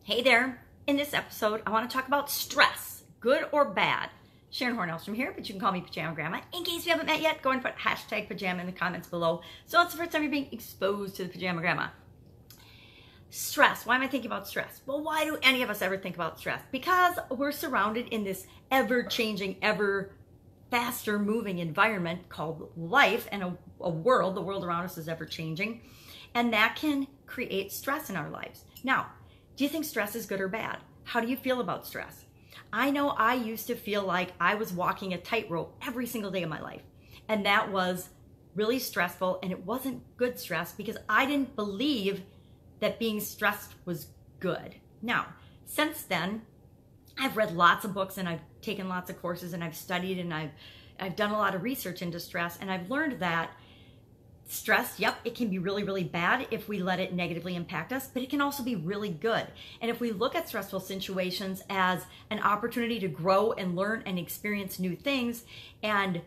Hey there. In this episode, I want to talk about stress, good or bad. Sharon Horne-Ellstrom here, but you can call me Pajama Grandma. In case you haven't met yet, go and put hashtag pajama in the comments below. So it's the first time you're being exposed to the Pajama Grandma. Stress. Why am I thinking about stress? Well, why do any of us ever think about stress? Because we're surrounded in this ever-changing, ever faster moving environment called life, and a world. The world around us is ever-changing, and that can create stress in our lives. Now, do you think stress is good or bad? How do you feel about stress? I know I used to feel like I was walking a tightrope every single day of my life. And that was really stressful, and it wasn't good stress because I didn't believe that being stressed was good. Now, since then, I've read lots of books and I've taken lots of courses and I've studied and I've done a lot of research into stress, and I've learned that stress, yep, it can be really, really bad if we let it negatively impact us, but it can also be really good. And if we look at stressful situations as an opportunity to grow and learn and experience new things and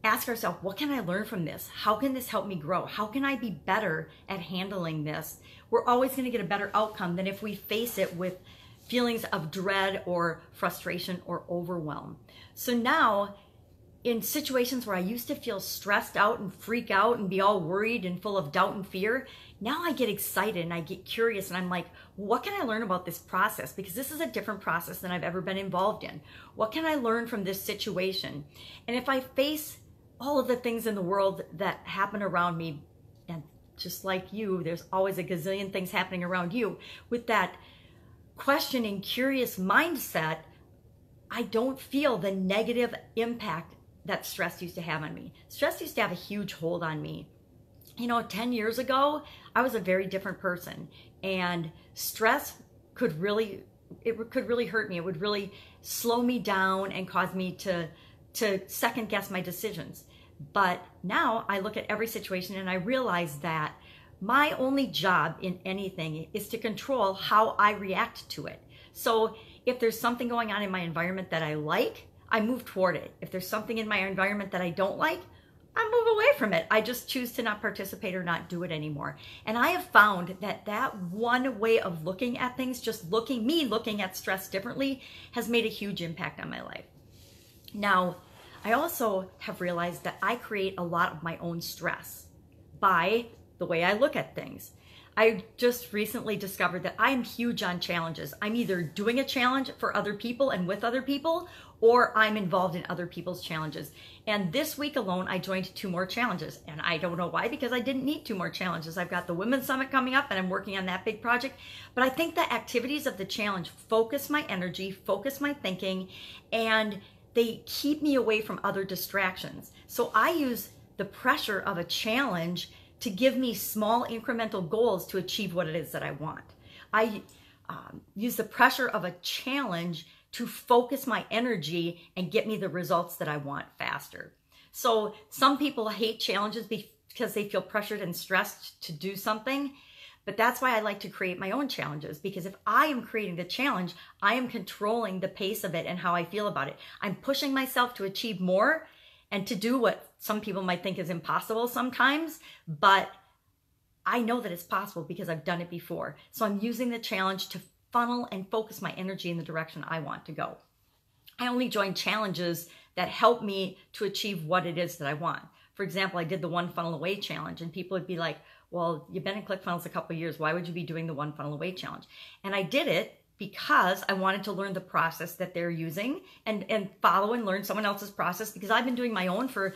ask ourselves, what can I learn from this? How can this help me grow? How can I be better at handling this? We're always going to get a better outcome than if we face it with feelings of dread or frustration or overwhelm. So now, in situations where I used to feel stressed out and freak out and be all worried and full of doubt and fear, now I get excited and I get curious and I'm like, what can I learn about this process? Because this is a different process than I've ever been involved in. What can I learn from this situation? And if I face all of the things in the world that happen around me, and just like you, there's always a gazillion things happening around you, with that questioning, curious mindset, I don't feel the negative impact that stress used to have on me. Stress used to have a huge hold on me. 10 years ago, I was a very different person, and stress could really hurt me. It would really slow me down and cause me to second guess my decisions. But now I look at every situation and I realize that my only job in anything is to control how I react to it. So if there's something going on in my environment that I like, I move toward it. If there's something in my environment that I don't like, I move away from it. I just choose to not participate or not do it anymore. And I have found that one way of looking at things, looking at stress differently, has made a huge impact on my life. Now, I also have realized that I create a lot of my own stress by the way I look at things. I just recently discovered that I'm huge on challenges. I'm either doing a challenge for other people and with other people, or I'm involved in other people's challenges. And this week alone, I joined 2 more challenges. And I don't know why, because I didn't need 2 more challenges. I've got the Women's Summit coming up and I'm working on that big project. But I think the activities of the challenge focus my energy, focus my thinking, and they keep me away from other distractions. So I use the pressure of a challenge to give me small incremental goals to achieve what it is that I want. I use the pressure of a challenge to focus my energy and get me the results that I want faster. So some people hate challenges because they feel pressured and stressed to do something, but that's why I like to create my own challenges, because if I am creating the challenge, I am controlling the pace of it and how I feel about it. I'm pushing myself to achieve more and to do what some people might think is impossible sometimes, but I know that it's possible because I've done it before. So I'm using the challenge to funnel and focus my energy in the direction I want to go. I only join challenges that help me to achieve what it is that I want. For example, I did the One Funnel Away challenge, and people would be like, well, you've been in ClickFunnels a couple of years. Why would you be doing the One Funnel Away challenge? And I did it because I wanted to learn the process that they're using and follow and learn someone else's process, because I've been doing my own for,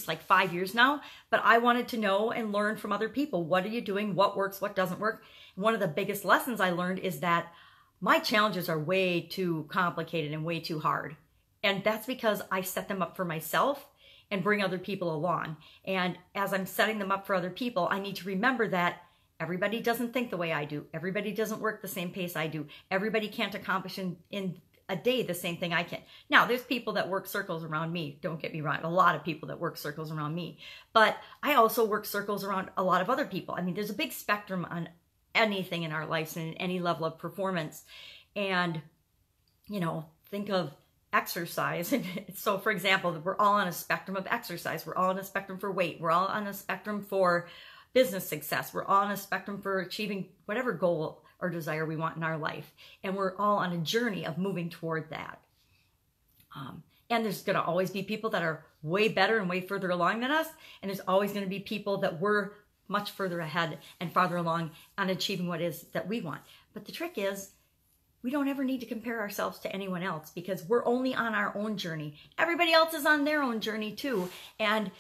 like 5 years now, but I wanted to know and learn from other people. What are you doing? What works? What doesn't work? And one of the biggest lessons I learned is that my challenges are way too complicated and way too hard. And that's because I set them up for myself and bring other people along. And as I'm setting them up for other people, I need to remember that everybody doesn't think the way I do. Everybody doesn't work the same pace I do. Everybody can't accomplish in a day the same thing I can. Now, there's people that work circles around me. Don't get me wrong. A lot of people that work circles around me. But I also work circles around a lot of other people. I mean, there's a big spectrum on anything in our lives and in any level of performance. And, think of exercise. So, for example, we're all on a spectrum of exercise. We're all on a spectrum for weight. We're all on a spectrum for business success. We're all on a spectrum for achieving whatever goal or desire we want in our life. And we're all on a journey of moving toward that. And there's going to always be people that are way better and way further along than us. And there's always going to be people that we're much further ahead and farther along on achieving what it is that we want. But the trick is, we don't ever need to compare ourselves to anyone else because we're only on our own journey. Everybody else is on their own journey too. And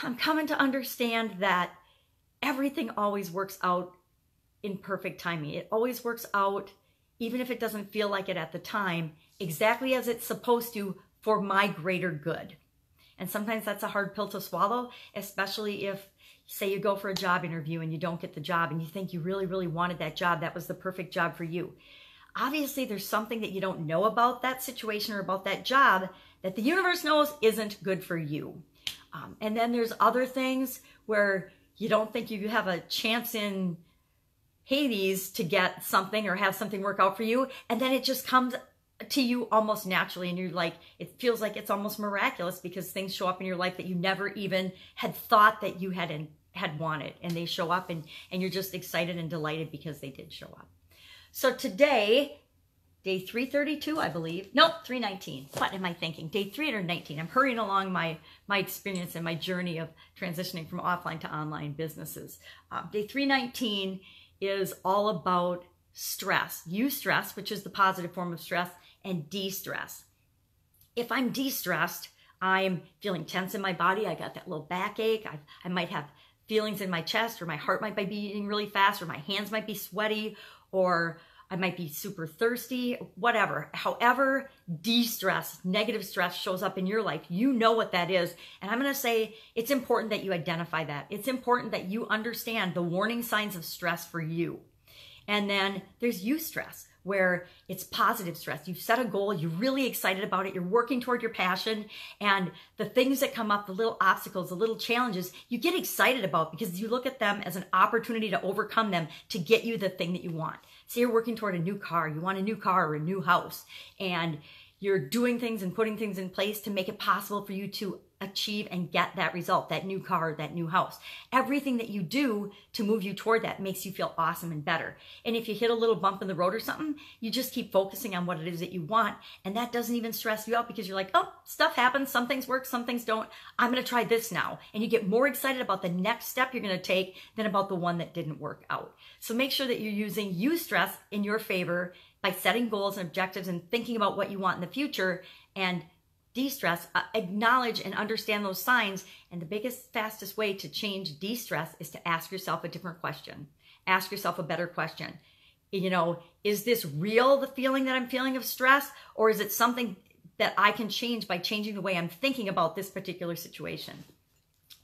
I'm coming to understand that everything always works out in perfect timing. It always works out, even if it doesn't feel like it at the time, exactly as it's supposed to for my greater good. And sometimes that's a hard pill to swallow, especially if, say, you go for a job interview and you don't get the job and you think you really, really wanted that job. That was the perfect job for you. Obviously, there's something that you don't know about that situation or about that job that the universe knows isn't good for you. And then there's other things where you don't think you have a chance in Hades to get something or have something work out for you. And then it just comes to you almost naturally. And you're like, it feels like it's almost miraculous because things show up in your life that you never even had thought that you had wanted. And they show up and you're just excited and delighted because they did show up. So today, day 332, I believe. Nope, 319. What am I thinking? Day 319. I'm hurrying along my experience and my journey of transitioning from offline to online businesses. Day 319 is all about stress. Eustress, which is the positive form of stress, and de-stress. If I'm de-stressed, I'm feeling tense in my body. I got that little backache. I might have feelings in my chest, or my heart might be beating really fast, or my hands might be sweaty, or I might be super thirsty, whatever. However, de-stress, negative stress shows up in your life, you know what that is. And I'm going to say it's important that you identify that. It's important that you understand the warning signs of stress for you. And then there's eustress, where it's positive stress. You've set a goal, you're really excited about it, you're working toward your passion, and the things that come up, the little obstacles, the little challenges, you get excited about because you look at them as an opportunity to overcome them to get you the thing that you want. So you're working toward a new car, you want a new car or a new house, and you're doing things and putting things in place to make it possible for you to achieve and get that result, that new car, that new house. Everything that you do to move you toward that makes you feel awesome and better. And if you hit a little bump in the road or something, you just keep focusing on what it is that you want. And that doesn't even stress you out because you're like, oh, stuff happens. Some things work, some things don't. I'm going to try this now. And you get more excited about the next step you're going to take than about the one that didn't work out. So make sure that you're using eustress in your favor by setting goals and objectives and thinking about what you want in the future, and de-stress, acknowledge and understand those signs. And the biggest, fastest way to change de-stress is to ask yourself a different question. Ask yourself a better question. You know, is this real, the feeling that I'm feeling of stress, or is it something that I can change by changing the way I'm thinking about this particular situation?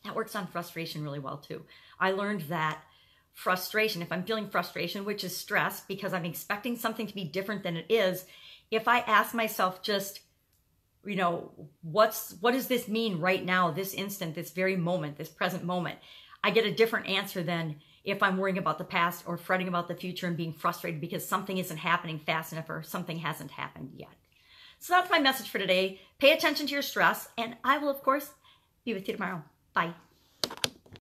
That works on frustration really well too. I learned that frustration, if I'm feeling frustration, which is stress because I'm expecting something to be different than it is, if I ask myself just, you know, what does this mean right now, this instant, this very moment, this present moment, I get a different answer than if I'm worrying about the past or fretting about the future and being frustrated because something isn't happening fast enough or something hasn't happened yet. So that's my message for today. Pay attention to your stress, and I will, of course, be with you tomorrow. Bye.